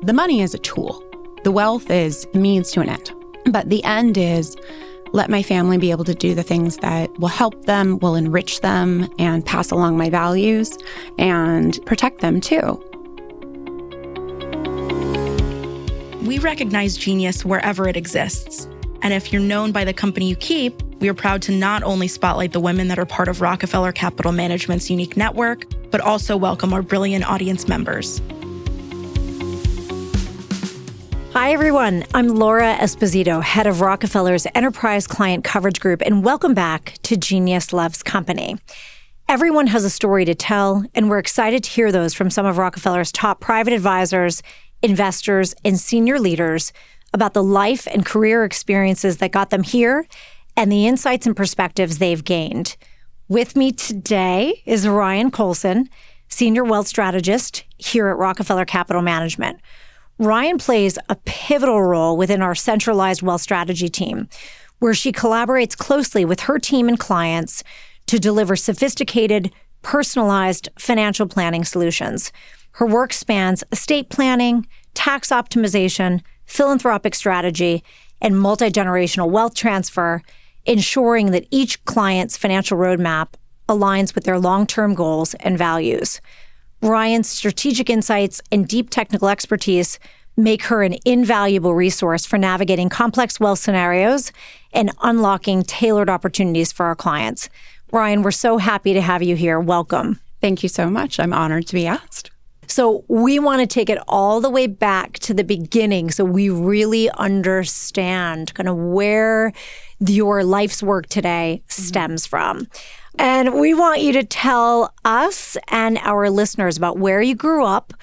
The money is a tool. The wealth is means to an end. But the end is let my family be able to do the things that will help them, will enrich them, and pass along my values and protect them too. We recognize genius wherever it exists. And if you're known by the company you keep, we are proud to not only spotlight the women that are part of Rockefeller Capital Management's unique network, but also welcome our brilliant audience members. Hi, everyone. I'm Laura Esposito, head of Rockefeller's Enterprise Client Coverage Group, and welcome back to Genius Loves Company. Everyone has a story to tell, and we're excited to hear those from some of Rockefeller's top private advisors, investors, and senior leaders about the life and career experiences that got them here and the insights and perspectives they've gained. With me today is Ryan Coulson, Senior Wealth Strategist here at Rockefeller Capital Management. Ryan plays a pivotal role within our centralized wealth strategy team, where she collaborates closely with her team and clients to deliver sophisticated, personalized financial planning solutions. Her work spans estate planning, tax optimization, philanthropic strategy, and multi-generational wealth transfer, ensuring that each client's financial roadmap aligns with their long-term goals and values. Ryan's strategic insights and deep technical expertise make her an invaluable resource for navigating complex wealth scenarios and unlocking tailored opportunities for our clients. Ryan, we're so happy to have you here. Welcome. Thank you so much. I'm honored to be asked. So we want to take it all the way back to the beginning so we really understand kind of where your life's work today stems from. And we want you to tell us and our listeners about where you grew up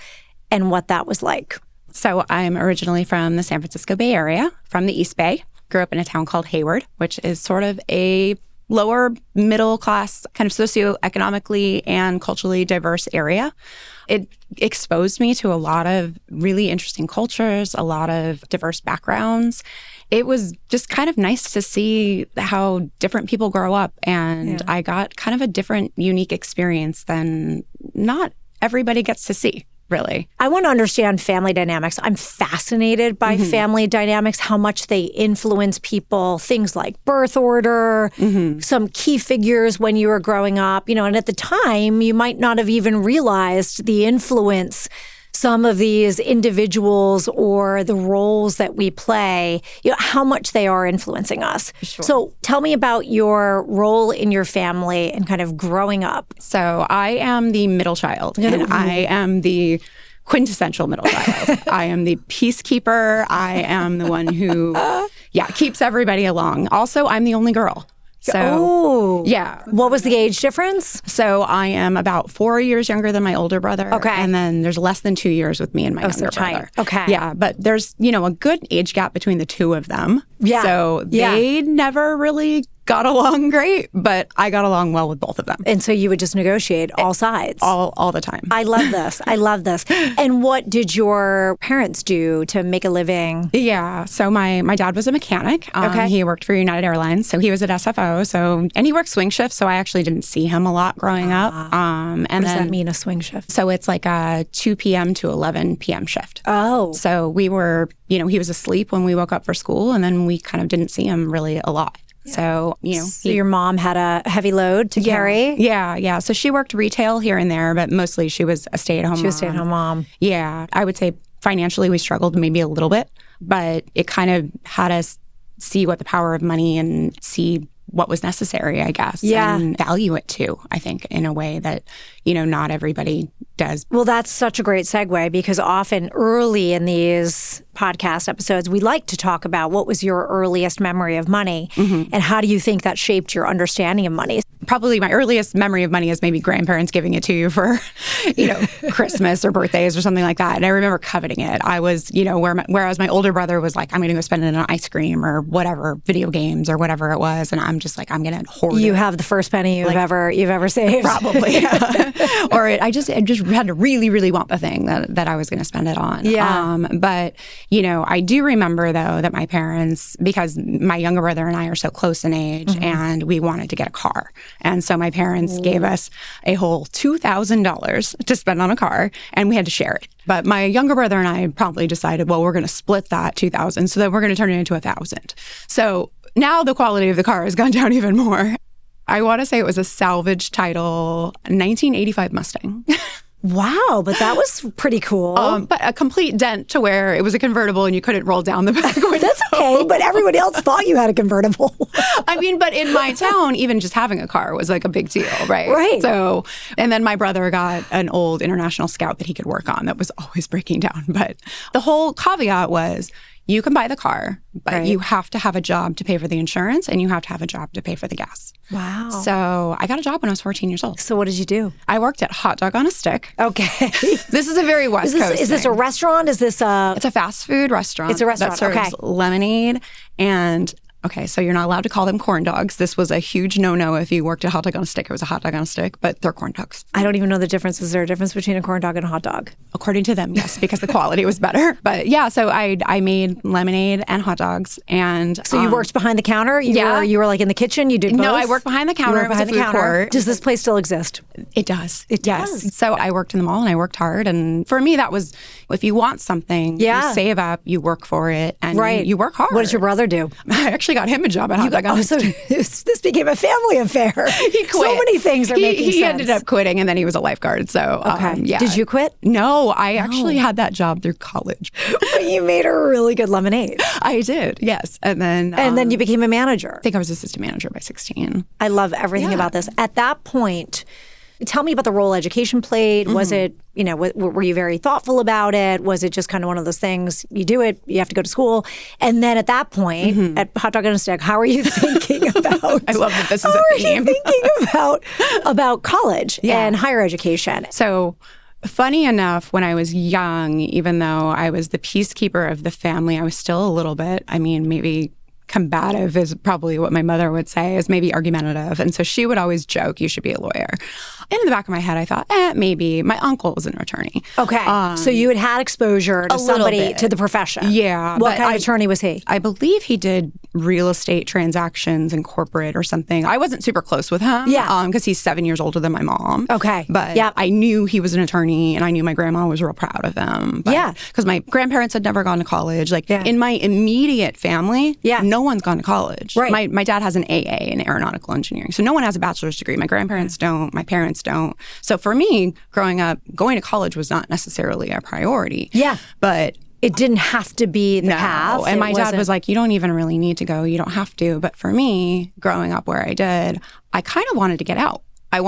and what that was like. So I'm originally from the San Francisco Bay Area, from the East Bay. Grew up in a town called Hayward, which is sort of a lower middle class, kind of socioeconomically and culturally diverse area. It exposed me to a lot of really interesting cultures, a lot of diverse backgrounds. It was just kind of nice to see how different people grow up. And I got kind of a different, unique experience than not everybody gets to see, really. I want to understand family dynamics. I'm fascinated by family dynamics, how much they influence people, things like birth order, some key figures when you were growing up, and at the time, you might not have even realized the influence some of these individuals or the roles that we play, how much they are influencing us. Sure. So tell me about your role in your family and kind of growing up. So I am the middle child, and I am the quintessential middle child. I am the peacekeeper. I am the one who, keeps everybody along. Also, I'm the only girl. So, What was the age difference? So I am about 4 years younger than my older brother. Okay. And then there's less than 2 years with me and my younger brother. Okay. Yeah, but there's, a good age gap between the two of them. Yeah. So they never really got along great, but I got along well with both of them. And so you would just negotiate all sides. All the time. I love this. I love this. And what did your parents do to make a living? Yeah. So my dad was a mechanic. He worked for United Airlines. So he was at SFO. And he worked swing shifts. So I actually didn't see him a lot growing up. What does that mean, a swing shift? So it's like a 2 p.m. to 11 p.m. shift. Oh. So we were, he was asleep when we woke up for school. And then we kind of didn't see him really a lot. So, So your mom had a heavy load to carry? Yeah. So she worked retail here and there, but mostly she was a stay-at-home mom. She was a stay-at-home mom. Yeah. I would say financially we struggled maybe a little bit, but it kind of had us see what the power of money and see what was necessary, I guess. Yeah. And value it too, I think, in a way that, not everybody does. Well, that's such a great segue because often early in these podcast episodes, we like to talk about what was your earliest memory of money and how do you think that shaped your understanding of money? Probably my earliest memory of money is maybe grandparents giving it to you for, Christmas or birthdays or something like that. And I remember coveting it. I was, whereas my older brother was like, I'm going to go spend it on ice cream or whatever, video games or whatever it was. And I'm just like, I'm going to hoard it. You have the first penny you've ever saved. Probably. Or I just had to really, really want the thing that I was going to spend it on. Yeah. But, I do remember, though, that my parents, because my younger brother and I are so close in age, and we wanted to get a car. And so my parents gave us a whole $2,000 to spend on a car, and we had to share it. But my younger brother and I promptly decided, well, we're going to split that 2,000 so that we're going to turn it into 1,000. So now the quality of the car has gone down even more. I want to say it was a salvage title 1985 Mustang. Wow, but that was pretty cool. But a complete dent to where it was a convertible and you couldn't roll down the back window. That's okay, but everybody else thought you had a convertible. I mean, but in my town, even just having a car was like a big deal, right? Right. So, and then my brother got an old International Scout that he could work on that was always breaking down. But the whole caveat was, you can buy the car, but you have to have a job to pay for the insurance and you have to have a job to pay for the gas. Wow. So I got a job when I was 14 years old. So what did you do? I worked at Hot Dog on a Stick. Okay. This is a very West Coast Is this a restaurant? Is this a... It's a fast food restaurant. It's a restaurant, that serves okay. lemonade and... Okay, so you're not allowed to call them corn dogs. This was a huge no-no if you worked at Hot Dog on a Stick. It was a hot dog on a stick, but they're corn dogs. I don't even know the difference. Is there a difference between a corn dog and a hot dog? According to them, yes, because the quality was better. But yeah, so I made lemonade and hot dogs. And so you worked behind the counter? You were like in the kitchen? You did both? No, I worked behind the counter. You worked behind the counter. Court. Does this place still exist? It does. It does. Yes. So I worked in the mall and I worked hard. And for me, that was, if you want something, you save up, you work for it, and you work hard. What did your brother do? I actually got him a job at Hot Dog. So this became a family affair. He quit. So many things are making sense. He ended up quitting, and then he was a lifeguard. So, yeah. Did you quit? No, I actually had that job through college. But you made a really good lemonade. I did, yes. And then you became a manager. I think I was assistant manager by 16. I love everything about this. At that point, tell me about the role education played. Was it, were you very thoughtful about it? Was it just kind of one of those things, you do it, you have to go to school? And then at that point, at Hot Dog on a Stick, how are you thinking about... I love that this is a theme. How are you thinking about college and higher education? So... Funny enough, when I was young, even though I was the peacekeeper of the family, I was still a little bit, maybe combative is probably what my mother would say, is maybe argumentative. And so she would always joke, you should be a lawyer. And in the back of my head, I thought, maybe. My uncle was an attorney. Okay. So you had exposure to somebody, to the profession. Yeah. What kind of attorney was he? I believe he did real estate transactions and corporate or something. I wasn't super close with him. Yeah. Because he's 7 years older than my mom. Okay. But I knew he was an attorney and I knew my grandma was real proud of him. But, because my grandparents had never gone to college. In my immediate family, no one's gone to college. Right. My dad has an AA in aeronautical engineering. So no one has a bachelor's degree. My grandparents don't. My parents don't. So for me, growing up, going to college was not necessarily a priority. Yeah. But it didn't have to be the path. And my dad was like, you don't even really need to go. You don't have to. But for me, growing up where I did, I kind of wanted to get out. I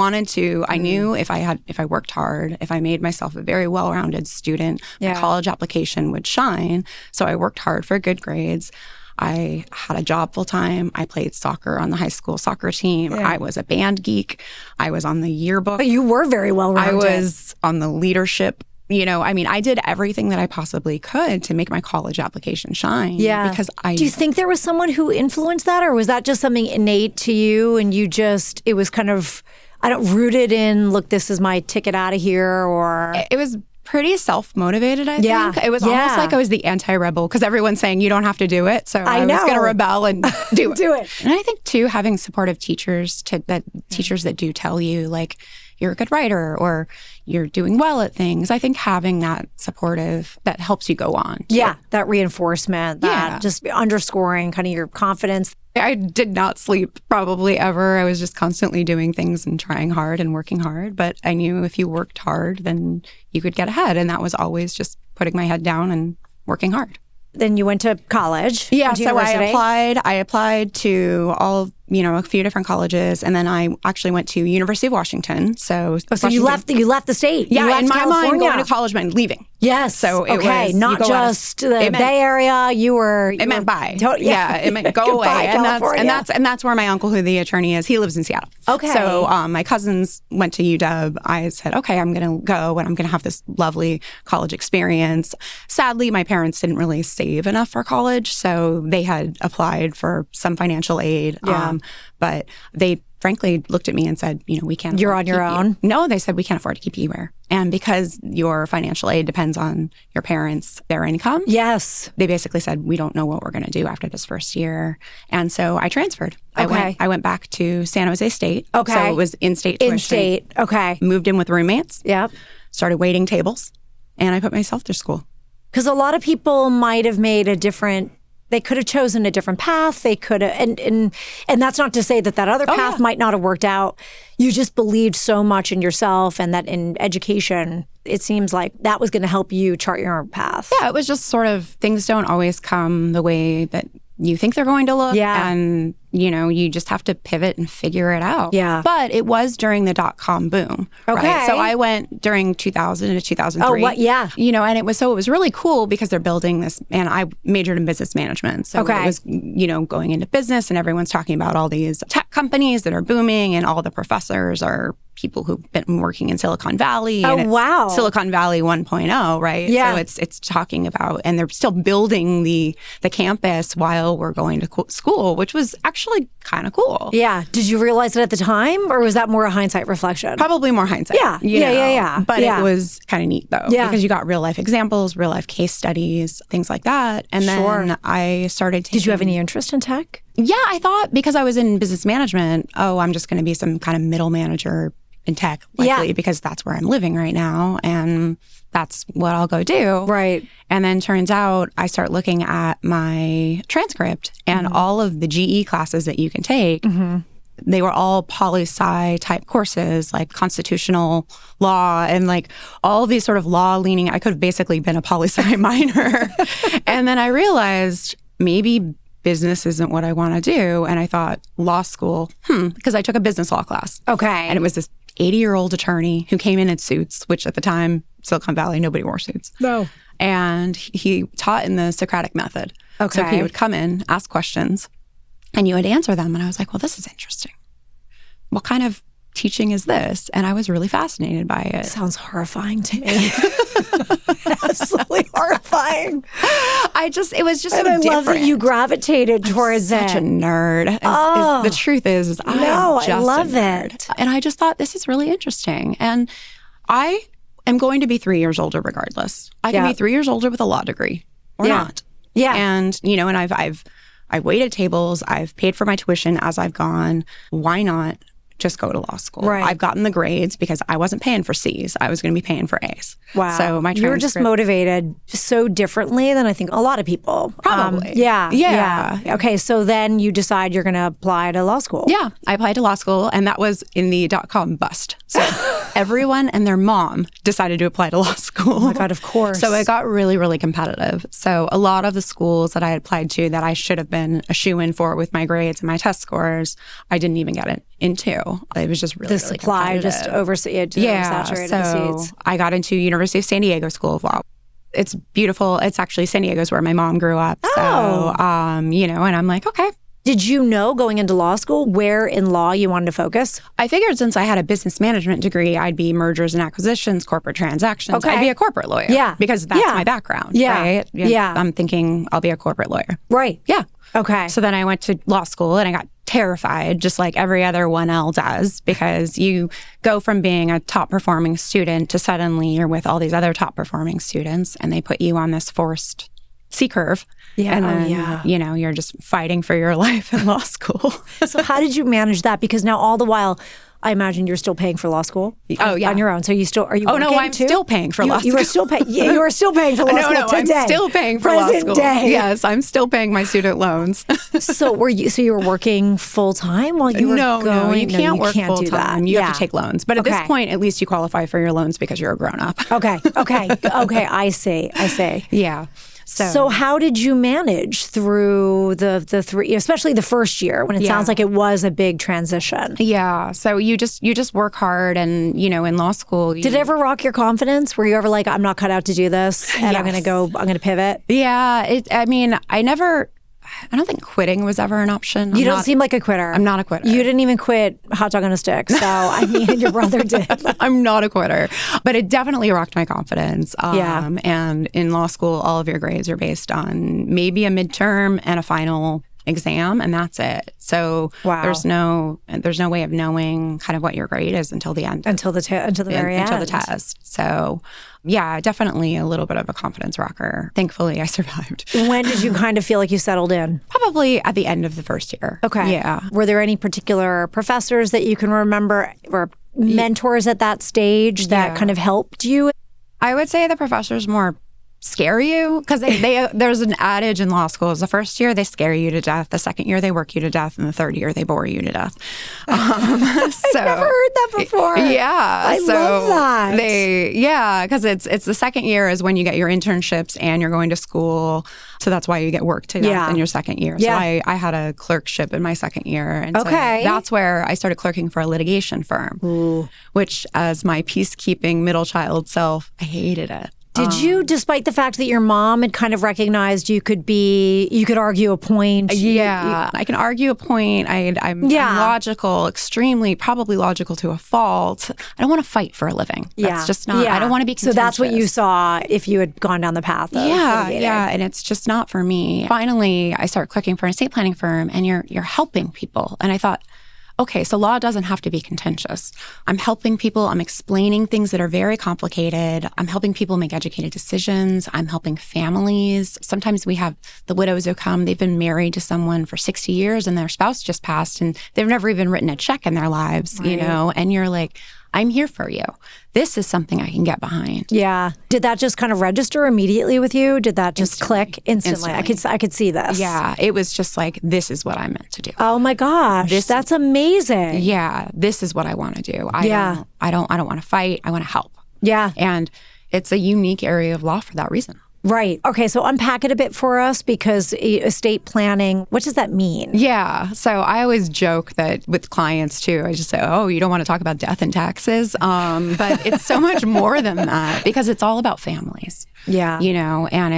knew if I worked hard, if I made myself a very well-rounded student, my college application would shine. So I worked hard for good grades. I had a job full time. I played soccer on the high school soccer team. I was a band geek. I was on the yearbook. But you were very well-rounded. I was on the leadership. I did everything that I possibly could to make my college application shine. Yeah. Because Do you think there was someone who influenced that, or was that just something innate to you and it was kind of, rooted in, look, this is my ticket out of here, or... It was pretty self-motivated, I think. It was almost like I was the anti-rebel because everyone's saying you don't have to do it. So I was going to rebel and do it. Do it. And I think, too, having supportive teachers teachers that do tell you, like, you're a good writer or you're doing well at things. I think having that supportive, that helps you go on. Yeah, that reinforcement, that just underscoring kind of your confidence. I did not sleep probably ever. I was just constantly doing things and trying hard and working hard. But I knew if you worked hard, then you could get ahead. And that was always just putting my head down and working hard. Then you went to college. Yeah, so I applied to a few different colleges, and then I actually went to University of Washington. So you left the state. Yeah, you left in my California. mind, going to college meant leaving. Yes. So it was not just the Bay Area. It meant bye. It meant go away, and that's where my uncle, who the attorney is, he lives in Seattle. Okay. So my cousins went to UW. I said, okay, I'm going to go, and I'm going to have this lovely college experience. Sadly, my parents didn't really save enough for college, so they had applied for some financial aid. But they frankly looked at me and said, we can't. You're on your own? No, they said, we can't afford to keep you here. And because your financial aid depends on your parents, their income. Yes. They basically said, we don't know what we're going to do after this first year. And so I transferred. Okay. I went back to San Jose State. Okay. So it was in-state tuition. In-state. Okay. Moved in with roommates. Yep. Started waiting tables. and I put myself through school. Because a lot of people might have made they could have chosen a different path. They could have, and that's not to say that other path might not have worked out. You just believed so much in yourself, and that in education, it seems like that was going to help you chart your own path. Yeah, it was just sort of, things don't always come the way that you think they're going to look. Yeah. And, you just have to pivot and figure it out. Yeah. But it was during the .com boom. Okay. Right? So I went during 2000 to 2003. Oh, what? Yeah. And it was really cool because they're building this, and I majored in business management. So Okay. it was, going into business, and everyone's talking about all these tech companies that are booming, and all the professors are people who've been working in Silicon Valley. Oh, and it's wow. Silicon Valley 1.0, right? Yeah. So it's talking about, and they're still building the campus while we're going to school, which was actually kind of cool. Yeah. Did you realize it at the time, or was that more a hindsight reflection? Probably more hindsight. Yeah. you know. Yeah. But it was kind of neat, though, Yeah. because you got real life examples, real life case studies, things like that. And then I started taking... Did you have any interest in tech? Yeah, I thought, because I was in business management, I'm just going to be some kind of middle manager in tech, likely, because that's where I'm living right now, and that's what I'll go do. Right. And then turns out I start looking at my transcript, and all of the GE classes that you can take, they were all poli-sci type courses, like constitutional law and like all these sort of law leaning. I could have basically been a poli-sci minor. And then I realized maybe business isn't what I want to do. And I thought law school, because I took a business law class. Okay. And it was this 80-year-old attorney who came in suits, which at the time, Silicon Valley, nobody wore suits. No. And he taught in the Socratic method. Okay. So he would come in, ask questions, and you would answer them. And I was like, well, this is interesting. What kind of teaching is this? And I was really fascinated by it. Sounds horrifying to me. Absolutely horrifying. It was just And so I different. love that you gravitated towards it. Such a nerd. The truth is I love it. And I just thought, this is really interesting. And I am going to be 3 years older regardless. I can be 3 years older with a law degree or not. Yeah. And, and I've waited tables. I've paid for my tuition as I've gone. Why not just go to law school? Right. I've gotten the grades because I wasn't paying for C's. I was going to be paying for A's. Wow. So my you were just motivated so differently than I think a lot of people. Probably. Yeah. Okay. So then you decide you're going to apply to law school. Yeah. I applied to law school, and that was in the .com bust. So everyone and their mom decided to apply to law school. Oh my God, of course. So it got really, really competitive. So a lot of the schools that I applied to that I should have been a shoo-in for with my grades and my test scores, I didn't even get into. It was just really, the supply just oversaturated the seats. I got into University of San Diego School of Law. It's beautiful. It's actually San Diego's where my mom grew up. Oh. So, and I'm like, okay. Did you know going into law school where in law you wanted to focus? I figured since I had a business management degree, I'd be mergers and acquisitions, corporate transactions. Okay. I'd be a corporate lawyer. Yeah. Because that's my background. Yeah. Right? Yeah. I'm thinking I'll be a corporate lawyer. Right. Yeah. Okay. So then I went to law school, and I got terrified, just like every other 1L does, because you go from being a top performing student to suddenly you're with all these other top performing students, and they put you on this forced C curve. Yeah. And then, you're just fighting for your life in law school. So how did you manage that? Because now all the while, I imagine you're still paying for law school. Oh, yeah. On your own. So are you working no, I'm too? still paying for law school. You are still paying. You are still paying for law school today. I'm still paying for law Present school. day. Yes, I'm still paying my student loans. So you were working full time while you were going? No, you can't work full do that. time. You have to take loans. But at this Okay. point, at least you qualify for your loans because you're a grown up. Okay. I see. Yeah. So how did you manage through the three, especially the first year when it sounds like it was a big transition? Yeah. So you just work hard, and in law school. Did it ever rock your confidence? Were you ever like, I'm not cut out to do this, and Yes. I'm going to pivot? Yeah. I don't think quitting was ever an option. You don't seem like a quitter. I'm not a quitter. You didn't even quit hot dog on a stick. So, your brother did. I'm not a quitter. But it definitely rocked my confidence. Yeah. And in law school, all of your grades are based on maybe a midterm and a final exam, and that's it. So Wow. there's no way of knowing kind of what your grade is until the end. Until the very end. Until the test. So yeah, definitely a little bit of a confidence rocker. Thankfully, I survived. When did you kind of feel like you settled in? Probably at the end of the first year. Okay. Yeah. Were there any particular professors that you can remember or mentors at that stage that kind of helped you? I would say the professors more scare you because there's an adage in law schools. The first year, they scare you to death. The second year, they work you to death. And the third year, they bore you to death. I've never heard that before. Yeah. I love that. Because it's the second year is when you get your internships and you're going to school. So that's why you get work to death in your second year. So I had a clerkship in my second year. And so that's where I started clerking for a litigation firm, which as my peacekeeping middle child self, I hated it. Did you, despite the fact that your mom had kind of recognized you could argue a point? Yeah, I can argue a point. I'm logical, probably logical to a fault. I don't want to fight for a living. That's just not, I don't want to be contentious. So that's what you saw if you had gone down the path of litigating. And it's just not for me. Finally, I started clerking for an estate planning firm and you're helping people. And I thought, okay, so law doesn't have to be contentious. I'm helping people. I'm explaining things that are very complicated. I'm helping people make educated decisions. I'm helping families. Sometimes we have the widows who come, they've been married to someone for 60 years and their spouse just passed and they've never even written a check in their lives, you know, and you're like, I'm here for you. This is something I can get behind. Yeah. Did that just kind of register immediately with you? Did that just click instantly? I could see this. Yeah. It was just like, this is what I'm meant to do. Oh my gosh. That's amazing. Yeah. This is what I want to do. I don't want to fight. I want to help. Yeah. And it's a unique area of law for that reason. Right. Okay. So unpack it a bit for us because estate planning, what does that mean? Yeah. So I always joke that with clients too, I just say, oh, you don't want to talk about death and taxes. But it's so much more than that because it's all about families. Yeah. You know, and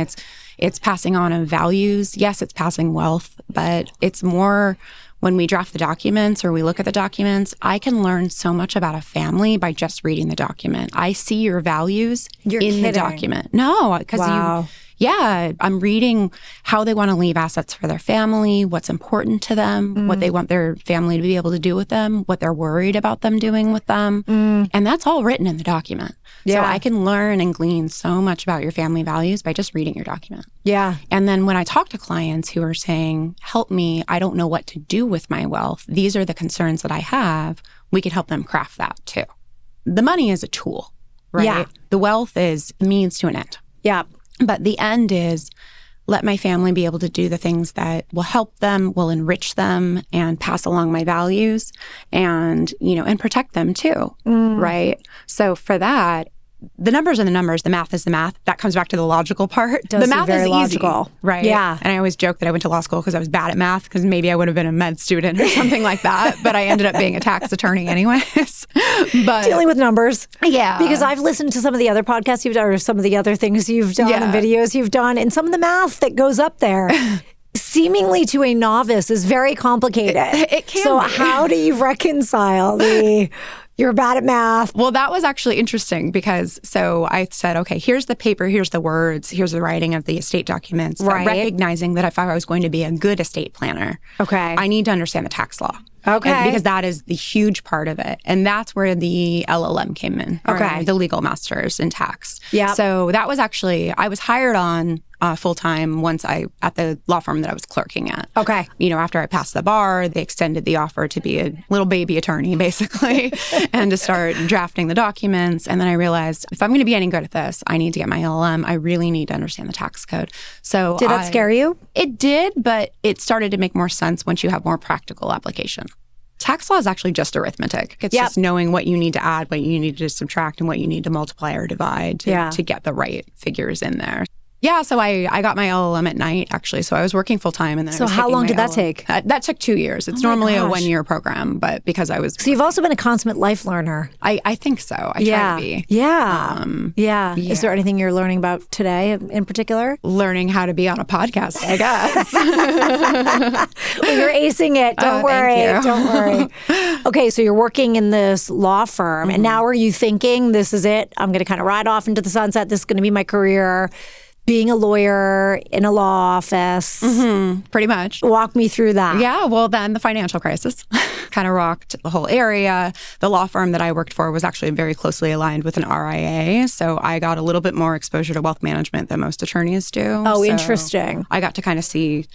it's passing on of values. Yes, it's passing wealth, but it's more when we draft the documents or we look at the documents, I can learn so much about a family by just reading the document. I see your values in the document. No, because I'm reading how they want to leave assets for their family, what's important to them, what they want their family to be able to do with them, what they're worried about them doing with them. And that's all written in the document. So I can learn and glean so much about your family values by just reading your document. Yeah. And then when I talk to clients who are saying, help me, I don't know what to do with my wealth. These are the concerns that I have. We could help them craft that too. The money is a tool, right? Yeah. The wealth is the means to an end. Yeah. But the end is let my family be able to do the things that will help them, will enrich them, and pass along my values and, you know, and protect them too, right? So for that, the numbers are the numbers, the math is the math. That comes back to the logical part. The math is logical. Easy, right? Yeah. And I always joke that I went to law school because I was bad at math because maybe I would have been a med student or something like that. But I ended up being a tax attorney anyways. But dealing with numbers. Yeah. Because I've listened to some of the other podcasts you've done or some of the other things you've done and videos you've done and some of the math that goes up there. Seemingly to a novice is very complicated. It can So be. how do you reconcile you're bad at math? Well, that was actually interesting because so I said, okay, here's the paper, here's the words, here's the writing of the estate documents. Right. But recognizing that if I was going to be a good estate planner, I need to understand the tax law. Okay. Because that is the huge part of it. And that's where the LLM came in. Okay. The legal masters in tax. Yeah. So that was actually, I was hired on full-time at the law firm that I was clerking at. Okay. You know, after I passed the bar, they extended the offer to be a little baby attorney, basically, and to start drafting the documents. And then I realized if I'm going to be any good at this, I need to get my LLM. I really need to understand the tax code. So did that scare you? It did, but it started to make more sense once you have more practical application. Tax law is actually just arithmetic. It's just knowing what you need to add, what you need to subtract, and what you need to multiply or divide to get the right figures in there. Yeah, so I got my LLM at night, actually. So I was working full-time. And then So how long did that take? That took 2 years. It's normally a 1-year program, but because I was... So you've also been a consummate life learner. I think so. I try to be. Yeah. Is there anything you're learning about today in particular? Learning how to be on a podcast, I guess. Well, you're acing it. Don't worry. Thank you. Don't worry. Okay, so you're working in this law firm, and now are you thinking, this is it? I'm going to kind of ride off into the sunset. This is going to be my career. Being a lawyer in a law office. Pretty much. Walk me through that. Yeah, well, then the financial crisis kind of rocked the whole area. The law firm that I worked for was actually very closely aligned with an RIA. So I got a little bit more exposure to wealth management than most attorneys do. Oh, So interesting. I got to kind of see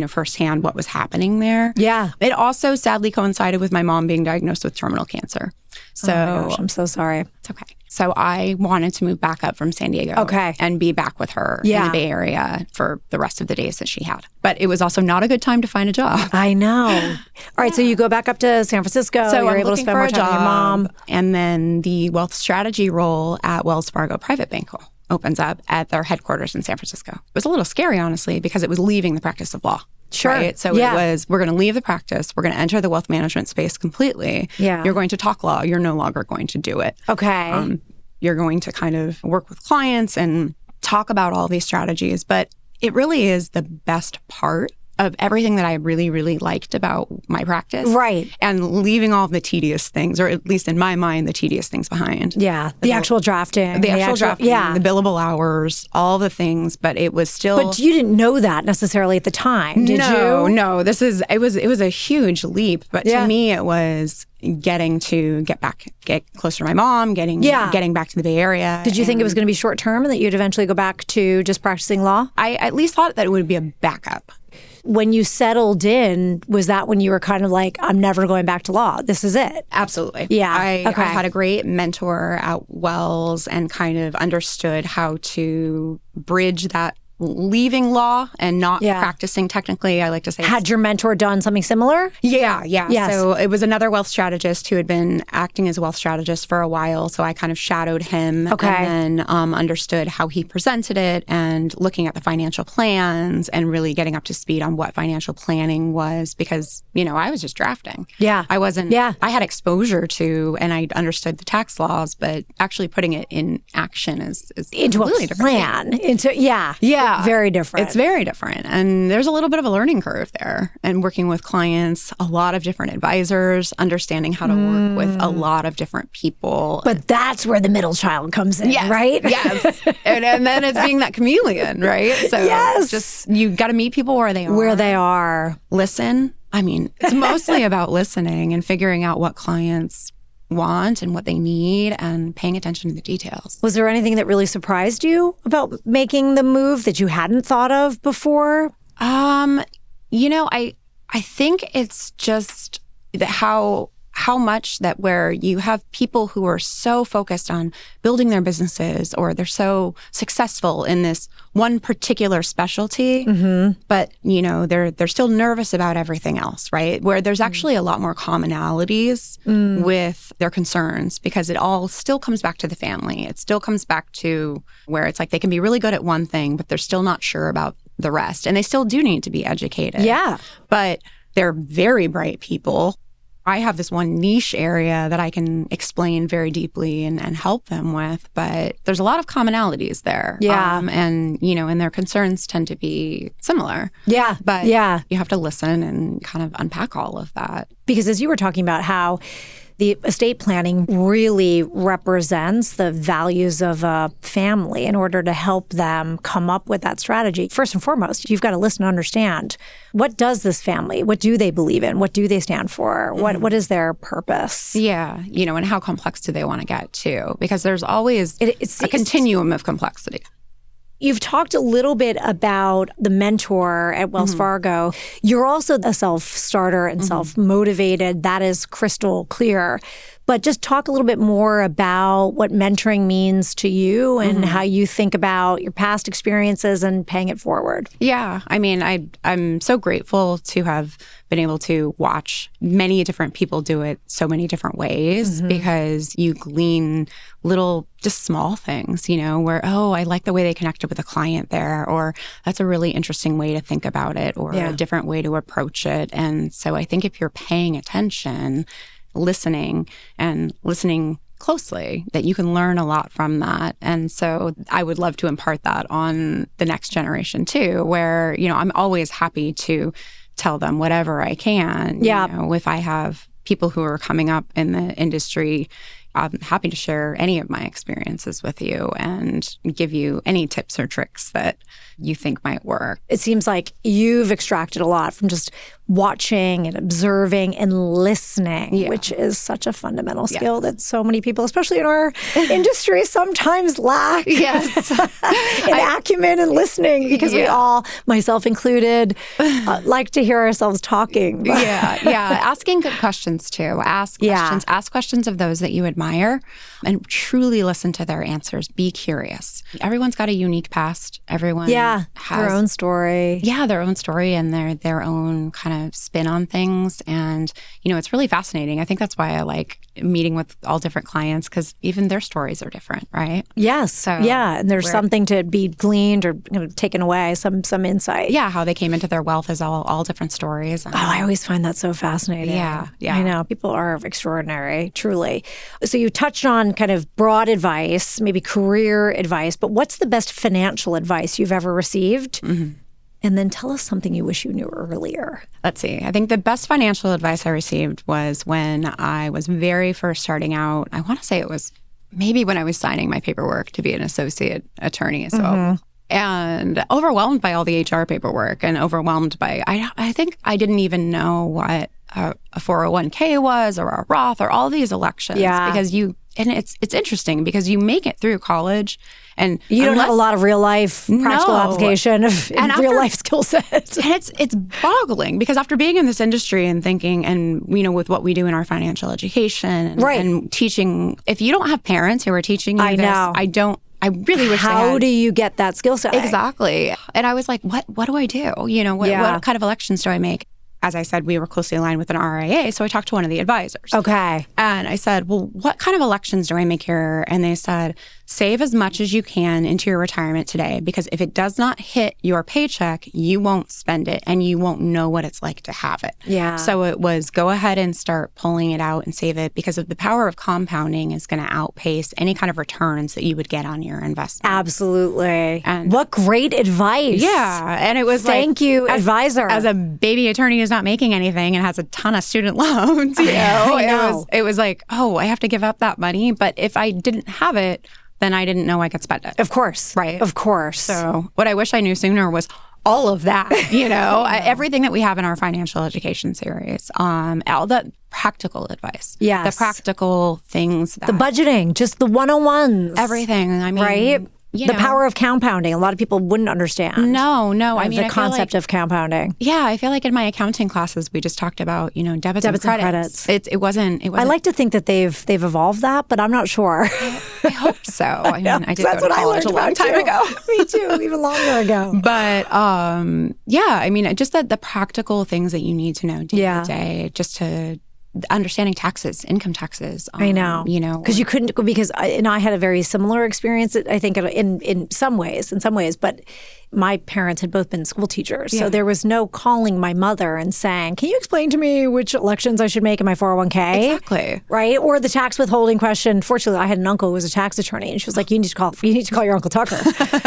firsthand what was happening there. Yeah. It also sadly coincided with my mom being diagnosed with terminal cancer. So oh my gosh, I'm so sorry. It's okay. So I wanted to move back up from San Diego and be back with her in the Bay Area for the rest of the days that she had. But it was also not a good time to find a job. I know. All right, so you go back up to San Francisco. So you're I'm able to spend more time with your mom. And then the wealth strategy role at Wells Fargo Private Bank opens up at their headquarters in San Francisco. It was a little scary, honestly, because it was leaving the practice of law. Sure. Right? So it was, we're going to leave the practice. We're going to enter the wealth management space completely. Yeah. You're going to talk law. You're no longer going to do it. Okay. You're going to kind of work with clients and talk about all these strategies. But it really is the best part of everything that I really, really liked about my practice. Right. And leaving all of the tedious things, or at least in my mind, the tedious things behind. Yeah. The actual drafting. The actual drafting, the billable hours, all the things, but it was still... But you didn't know that necessarily at the time, did you? No. It was a huge leap, but to me it was getting to get closer to my mom, getting back to the Bay Area. Did you think it was going to be short term and that you'd eventually go back to just practicing law? I at least thought that it would be a backup. When you settled in, was that when you were kind of like, I'm never going back to law? This is it. Absolutely. Yeah. I had a great mentor at Wells and kind of understood how to bridge that leaving law and not practicing technically. I like to say. Had your mentor done something similar? Yeah. Yes. So it was another wealth strategist who had been acting as a wealth strategist for a while. So I kind of shadowed him and then understood how he presented it and looking at the financial plans and really getting up to speed on what financial planning was because, I was just drafting. Yeah. I wasn't. Yeah. I had exposure to and I understood the tax laws, but actually putting it in action is into a plan. Yeah. Very different. It's very different. And there's a little bit of a learning curve there. And working with clients, a lot of different advisors, understanding how to work with a lot of different people. But that's where the middle child comes in, right? Yes. and then it's being that chameleon, right? So it's just, you got to meet people where they are. Where they are. Listen. I mean, it's mostly about listening and figuring out what clients want and what they need and paying attention to the details. Was there anything that really surprised you about making the move that you hadn't thought of before? I think it's just how much that where you have people who are so focused on building their businesses or they're so successful in this one particular specialty, but they're still nervous about everything else, right? Where there's actually a lot more commonalities with their concerns because it all still comes back to the family. It still comes back to where it's like they can be really good at one thing, but they're still not sure about the rest. And they still do need to be educated. Yeah. But they're very bright people. I have this one niche area that I can explain very deeply and help them with, but there's a lot of commonalities there. Yeah. And their concerns tend to be similar. Yeah. But you have to listen and kind of unpack all of that. Because as you were talking about how the estate planning really represents the values of a family in order to help them come up with that strategy. First and foremost, you've got to listen and understand, what does this family, what do they believe in? What do they stand for? What is their purpose? Yeah. And how complex do they want to get to? Because there's always a continuum of complexity. You've talked a little bit about the mentor at Wells Fargo. You're also a self-starter and self-motivated. That is crystal clear. But just talk a little bit more about what mentoring means to you and how you think about your past experiences and paying it forward. Yeah. I mean, I'm so grateful to have been able to watch many different people do it so many different ways because you glean little, just small things, where, I like the way they connected with a client there, or that's a really interesting way to think about it, or a different way to approach it. And so I think if you're paying attention, listening closely, that you can learn a lot from that. And so I would love to impart that on the next generation too, where, I'm always happy to tell them whatever I can. If I have people who are coming up in the industry, I'm happy to share any of my experiences with you and give you any tips or tricks that you think might work. It seems like you've extracted a lot from just watching and observing and listening, which is such a fundamental skill that so many people, especially in our industry, sometimes lack. Yes. in acumen and listening, because we all, myself included, like to hear ourselves talking. Asking good questions too. Ask questions of those that you admire and truly listen to their answers. Be curious. Everyone's got a unique past. Everyone has their own story. Yeah, their own story and their own kind of spin on things. And, it's really fascinating. I think that's why I like meeting with all different clients, because even their stories are different, right? Yes. So and there's something to be gleaned or taken away, some insight. Yeah, how they came into their wealth is all different stories. I always find that so fascinating. Yeah. I know. People are extraordinary, truly. So you touched on kind of broad advice, maybe career advice, but what's the best financial advice you've ever received? Mm-hmm. And then tell us something you wish you knew earlier. Let's see. I think the best financial advice I received was when I was very first starting out. I want to say it was maybe when I was signing my paperwork to be an associate attorney. So, and overwhelmed by all the HR paperwork and overwhelmed by, I think I didn't even know what a 401k was or a Roth or all these elections. Because it's interesting because you make it through college and you don't have a lot of real life practical application of real life skill sets. And it's boggling because after being in this industry and thinking, and with what we do in our financial education and teaching, if you don't have parents who are teaching you I really wish How do you get that skill set? Exactly. And I was like, what do I do? What kind of elections do I make? As I said, we were closely aligned with an RIA, so I talked to one of the advisors. Okay. And I said, well, what kind of elections do I make here? And they said, save as much as you can into your retirement today, because if it does not hit your paycheck, you won't spend it and you won't know what it's like to have it. Yeah. So it was go ahead and start pulling it out and save it, because of the power of compounding is going to outpace any kind of returns that you would get on your investment. Absolutely. And what great advice. Yeah. And it was Thank you, advisor. As a baby attorney who's not making anything and has a ton of student loans, I know. It was like, oh, I have to give up that money. But if I didn't have it, then I didn't know I could spend it. Of course. Right. Of course. So what I wish I knew sooner was all of that, everything that we have in our financial education series, all the practical advice. Yes. The practical things. The budgeting, just the 101s. Everything. I mean, right? The power of compounding. A lot of people wouldn't understand. No. I mean, the concept of compounding. Yeah, I feel like in my accounting classes, we just talked about, debits and credits. It wasn't. I like to think that they've evolved that, but I'm not sure. I hope so. I mean, I did go to college a long time ago. Me too, even longer ago. But I mean, just the practical things that you need to know day to day, just to understanding taxes, income taxes. I know. Because you couldn't, because I had a very similar experience, I think, in some ways, but my parents had both been school teachers. Yeah. So there was no calling my mother and saying, can you explain to me which elections I should make in my 401k? Exactly. Right? Or the tax withholding question. Fortunately, I had an uncle who was a tax attorney, and she was like, you need to call your Uncle Tucker.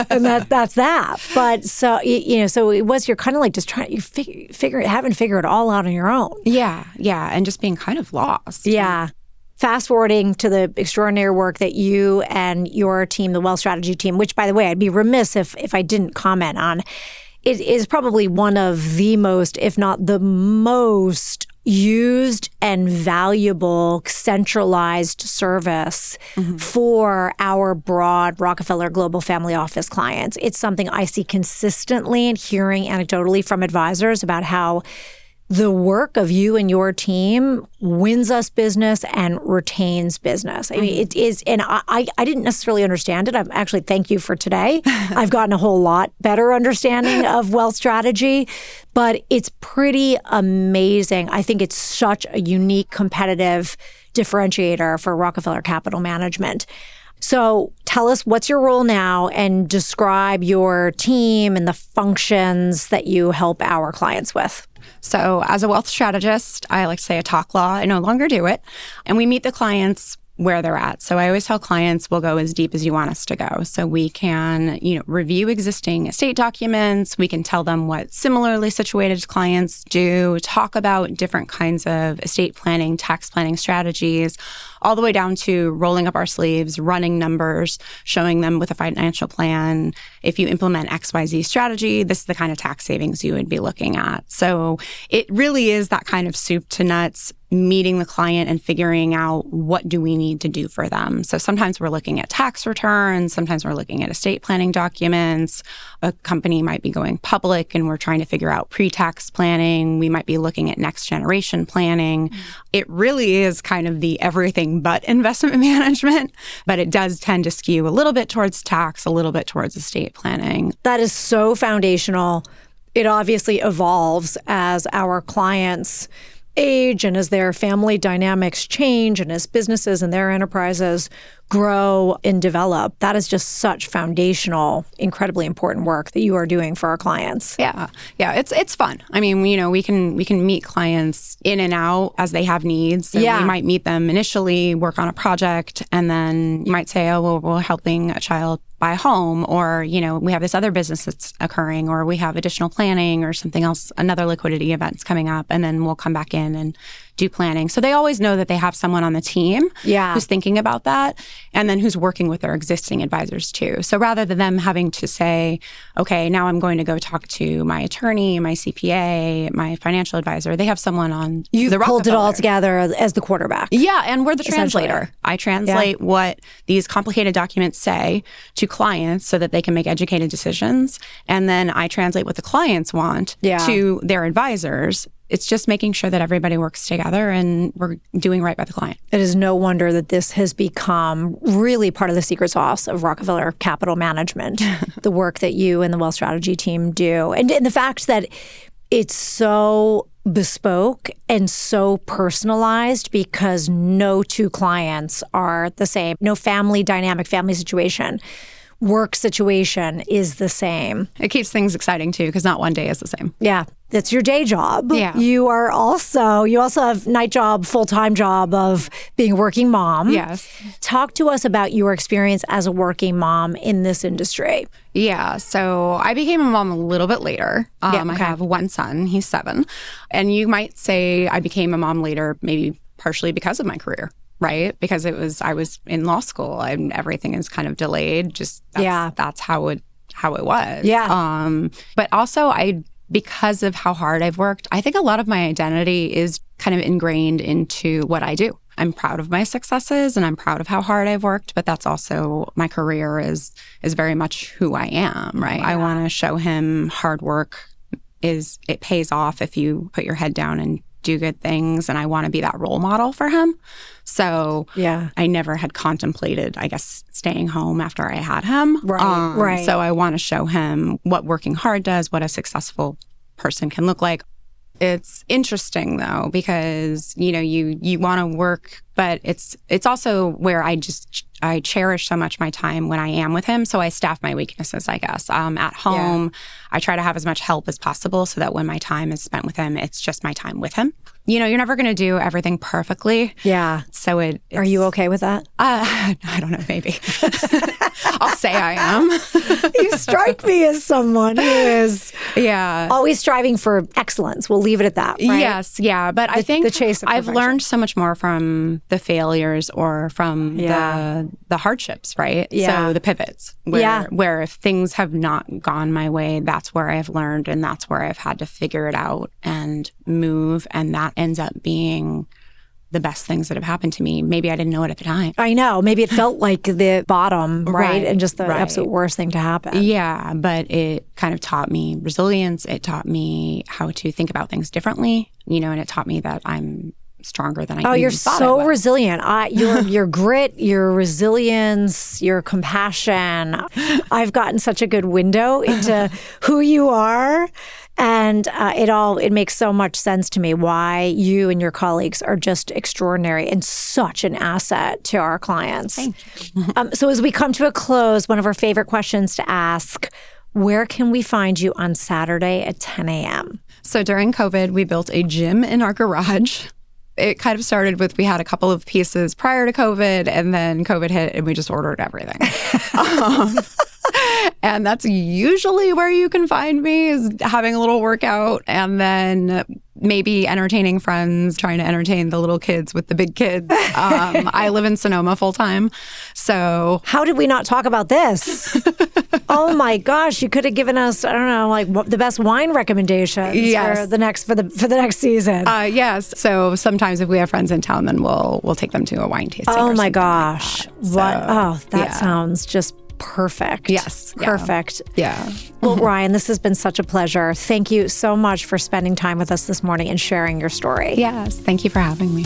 And that's that. But so, so it was, you're kind of like just trying, you having to figure it all out on your own. Yeah. And just being kind of lost. Yeah. Fast forwarding to the extraordinary work that you and your team, the Wealth Strategy team, which, by the way, I'd be remiss if I didn't comment on, it is probably one of the most, if not the most used and valuable centralized service for our broad Rockefeller Global Family Office clients. It's something I see consistently and hearing anecdotally from advisors about how the work of you and your team wins us business and retains business. I mean, it is, and I didn't necessarily understand it. I'm actually, thank you for today. I've gotten a whole lot better understanding of wealth strategy, but it's pretty amazing. I think it's such a unique competitive differentiator for Rockefeller Capital Management. So tell us, what's your role now, and describe your team and the functions that you help our clients with. So as a wealth strategist, I like to say a talk law. I no longer do it. And we meet the clients where they're at. So I always tell clients we'll go as deep as you want us to go. So we can, review existing estate documents. We can tell them what similarly situated clients do, talk about different kinds of estate planning, tax planning strategies, all the way down to rolling up our sleeves, running numbers, showing them with a financial plan. If you implement XYZ strategy, this is the kind of tax savings you would be looking at. So it really is that kind of soup to nuts, meeting the client and figuring out what do we need to do for them. So sometimes we're looking at tax returns, sometimes we're looking at estate planning documents. A company might be going public and we're trying to figure out pre-tax planning. We might be looking at next generation planning. It really is kind of the everything but investment management, but it does tend to skew a little bit towards tax, a little bit towards estate planning. That is so foundational. It obviously evolves as our clients age and as their family dynamics change and as businesses and their enterprises grow and develop. That is just such foundational, incredibly important work that you are doing for our clients. Yeah. It's fun. I mean, we can meet clients in and out as they have needs. So we might meet them initially, work on a project, and then you might say, oh, well, we're helping a child buy a home, or, we have this other business that's occurring, or we have additional planning or something else, another liquidity event's coming up, and then we'll come back in and do planning. So they always know that they have someone on the team who's thinking about that, and then who's working with their existing advisors too. So rather than them having to say, okay, now I'm going to go talk to my attorney, my CPA, my financial advisor, they have someone on You've the pulled it all Rockefeller. Together as the quarterback. Yeah, and we're the translator. I translate what these complicated documents say to clients so that they can make educated decisions. And then I translate what the clients want to their advisors. It's just making sure that everybody works together and we're doing right by the client. It is no wonder that this has become really part of the secret sauce of Rockefeller Capital Management, the work that you and the Wealth Strategy team do. And the fact that it's so bespoke and so personalized because no two clients are the same. No family dynamic, family situation, work situation is the same. It keeps things exciting too, because not one day is the same. Yeah. That's your day job. Yeah. You also have night job, full-time job of being a working mom. Yes. Talk to us about your experience as a working mom in this industry. Yeah. So I became a mom a little bit later. I have one son. He's 7. And you might say I became a mom later, maybe partially because of my career. Right? Because I was in law school and everything is kind of delayed. That's how it was. Yeah. But also because of how hard I've worked, I think a lot of my identity is kind of ingrained into what I do. I'm proud of my successes and I'm proud of how hard I've worked, but that's also my career is very much who I am, right? Yeah. I want to show him hard work it pays off if you put your head down and do good things, and I want to be that role model for him. So I never had contemplated, I guess, staying home after I had him. Right. So I want to show him what working hard does, what a successful person can look like. It's interesting though, because you want to work, but it's also where I cherish so much my time when I am with him. So I staff my weaknesses, I guess. At home, I try to have as much help as possible so that when my time is spent with him, it's just my time with him. You're never going to do everything perfectly. Yeah. So are you okay with that? I don't know, maybe. I'll say I am. You strike me as someone who is always striving for excellence. We'll leave it at that, right? Yes, yeah. But I think the chase of I've learned so much more from the failures or from the hardships, right? Yeah. So the pivots, where if things have not gone my way, that's where I've learned and that's where I've had to figure it out and move. And that ends up being the best things that have happened to me. Maybe I didn't know it at the time. I know. Maybe it felt like the bottom, right? And just the absolute worst thing to happen. Yeah, but it kind of taught me resilience. It taught me how to think about things differently, and it taught me that I'm stronger than I even you're thought so I was. resilient. Your grit, your resilience, your compassion. I've gotten such a good window into who you are. And it makes so much sense to me why you and your colleagues are just extraordinary and such an asset to our clients. Thank you. So as we come to a close, one of our favorite questions to ask, where can we find you on Saturday at 10 a.m.? So during COVID, we built a gym in our garage. it kind of started with, we had a couple of pieces prior to COVID, and then COVID hit and we just ordered everything. And that's usually where you can find me, is having a little workout and then maybe entertaining friends, trying to entertain the little kids with the big kids. I live in Sonoma full time. So how did we not talk about this? Oh my gosh, you could have given us, I don't know, like the best wine recommendations for the next season. Yes. So sometimes if we have friends in town, then we'll take them to a wine tasting. Oh my gosh. That sounds just perfect. Yes. Perfect. Yeah. Well, Ryan, this has been such a pleasure. Thank you so much for spending time with us this morning and sharing your story. Yes. Thank you for having me.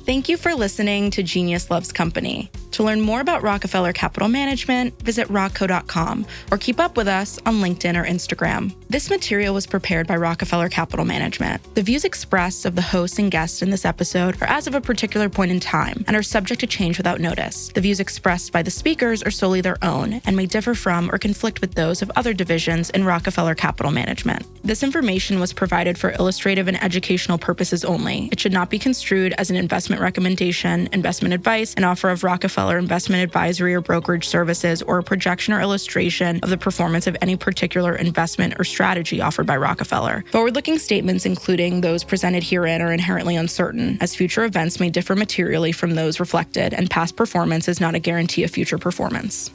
Thank you for listening to Genius Loves Company. To learn more about Rockefeller Capital Management, visit rockco.com or keep up with us on LinkedIn or Instagram. This material was prepared by Rockefeller Capital Management. The views expressed of the hosts and guests in this episode are as of a particular point in time and are subject to change without notice. The views expressed by the speakers are solely their own and may differ from or conflict with those of other divisions in Rockefeller Capital Management. This information was provided for illustrative and educational purposes only. It should not be construed as an investment recommendation, investment advice, an offer of Rockefeller investment advisory or brokerage services, or a projection or illustration of the performance of any particular investment or strategy offered by Rockefeller. Forward-looking statements, including those presented herein, are inherently uncertain, as future events may differ materially from those reflected, and past performance is not a guarantee of future performance.